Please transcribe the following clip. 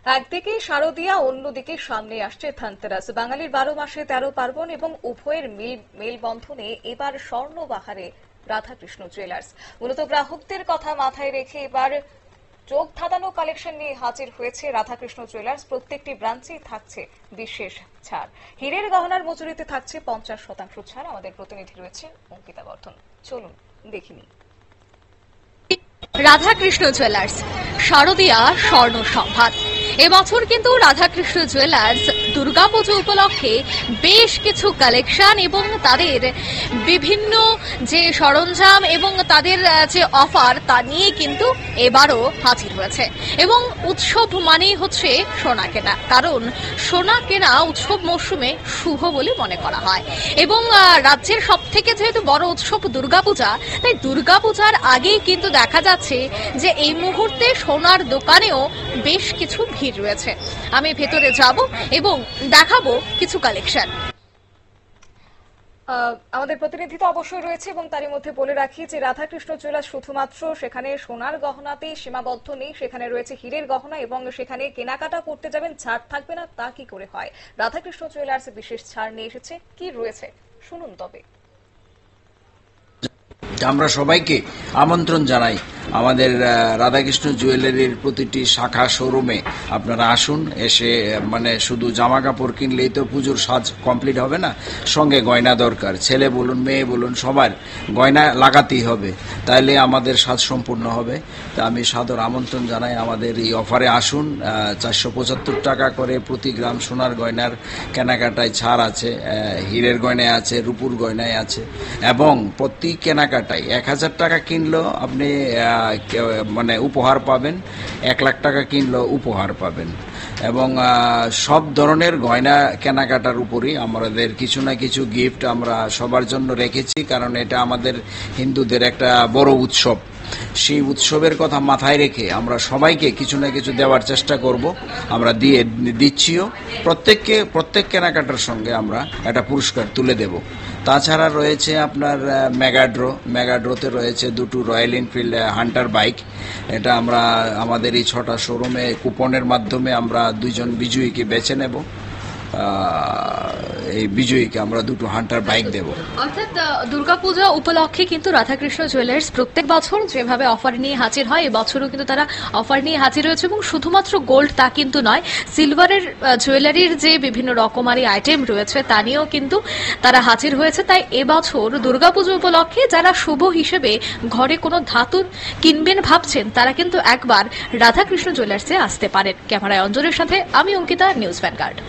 একদিকে শারদিয়া, অন্যদিকে সামনে আসছে ধনতেরাস। বাঙালির 12 মাসে 13 পার্বণ এবং উভয়ের মেলবন্ধনে এবার স্বর্ণবাহারে রাধাকৃষ্ণ জুয়েলার্স। মূলত গ্রাহকদের কথা মাথায় রেখে এবার চোখ ধাঁধানো কালেকশন নিয়ে হাজির হয়েছে রাধাকৃষ্ণ জুয়েলার্স। প্রত্যেকটি ব্রাঞ্চেই থাকছে বিশেষ ছাড়। হীরের গহনার মজুরিতে থাকছে 50% ছাড়। আমাদের প্রতিনিধি রয়েছে অঙ্কিতা বর্ধন, চলুন দেখিনি। রাধাকৃষ্ণ জুয়েলার্স শারদিয়া স্বর্ণ সম্ভার। এবছর কিন্তু রাধাকৃষ্ণ জুয়েলার্স দুর্গাপুজো উপলক্ষে বেশ কিছু কালেকশন এবং তাদের বিভিন্ন যে সরঞ্জাম এবং তাদের যে অফার তা নিয়ে কিন্তু এবারও হাজির হয়েছে। এবং উৎসব মানেই হচ্ছে সোনা কেনা, কারণ সোনা কেনা উৎসব মৌসুমে শুভ বলে মনে করা হয়। এবং রাজ্যের সব থেকে যেহেতু বড় উৎসব দুর্গাপূজা, তাই দুর্গাপূজার আগেই কিন্তু দেখা যাচ্ছে যে এই মুহূর্তে সোনার দোকানেও বেশ কিছু ভিড় রয়েছে। আমি ভেতরে যাব এবং দেখাবো কিছু কালেকশন। আমাদের প্রতিনিধি তো অবশ্যই রয়েছে এবং তারই মধ্যে বলে রাখি যে রাধাকৃষ্ণ জুয়েলার্স শুধুমাত্র সেখানে সোনার গহনাতেই সীমাবদ্ধ নেই, সেখানে রয়েছে হীরের গহনা এবং সেখানে কেনাকাটা করতে যাবেন ছাড় থাকবে না, তা কি করে হয়? রাধাকৃষ্ণ জুয়েলার্স বিশেষ ছাড় নিয়ে এসেছে, কি রয়েছে শুনুন। তবে আমরা সবাইকে আমন্ত্রণ জানাই আমাদের রাধাকৃষ্ণ জুয়েলারির প্রতিটি শাখা শোরুমে আপনারা আসুন। এসে শুধু জামা কাপড় কিনলেই তো পুজোর সাজ কমপ্লিট হবে না, সঙ্গে গয়না দরকার। ছেলে বলুন মেয়ে বলুন সবার গয়না লাগাতেই হবে, তাইলে আমাদের সাজ সম্পূর্ণ হবে। তা আমি সাদর আমন্ত্রণ জানাই আমাদের এই অফারে আসুন। 475 টাকা করে প্রতি গ্রাম সোনার গয়নার কেনাকাটায় ছাড় আছে, হীরের গয়নায় আছে, রূপুর গয়নায় আছে এবং প্রতি কেনাকাটায় 1000 টাকা কিনলেও আপনি উপহার পাবেন, 1 লাখ টাকা কিনলেও উপহার পাবেন। এবং সব ধরনের গয়না কেনাকাটার উপরই আমাদের কিছু না কিছু গিফট আমরা সবার জন্য রেখেছি, কারণ এটা আমাদের হিন্দুদের একটা বড় উৎসব। সেই উৎসবের কথা মাথায় রেখে আমরা সবাইকে কিছু না কিছু দেওয়ার চেষ্টা করব, আমরা দিচ্ছিও। প্রত্যেক কেনাকাটার সঙ্গে আমরা একটা পুরস্কার তুলে দেব। তাছাড়া রয়েছে আপনার মেগাড্রোতে রয়েছে 2টো রয়্যাল এনফিল্ড হান্টার বাইক। এটা আমরা আমাদের এই 6টা শোরুমে কুপনের মাধ্যমে আমরা 2 জন বিজয়ীকে বেছে নেব। এই বিজয়ীকে আমরা 2টো হান্টার বাইক দেব। অর্থাৎ দুর্গাপূজা উপলক্ষে কিন্তু রাধাকৃষ্ণ জুয়েলার্স প্রত্যেক বছর যেভাবে অফার নিয়ে হাজির হয়, এবছরও কিন্তু তারা অফার নিয়ে হাজির হয়েছে। এবং শুধুমাত্র গোল্ড তা কিন্তু নয়, সিলভারের জুয়েলারির যে বিভিন্ন রকমারি আইটেম রয়েছে তা নিয়েও কিন্তু তারা হাজির হয়েছে। তাই এবছর দুর্গাপূজা উপলক্ষে যারা শুভ হিসেবে ঘরে কোনো ধাতুর কিনবেন ভাবছেন, তারা কিন্তু একবার রাধাকৃষ্ণ জুয়েলার্সে আসতে পারেন। ক্যামেরায় অঞ্জনের সাথে আমি অঙ্কিতা, নিউজ ভ্যানগার্ড।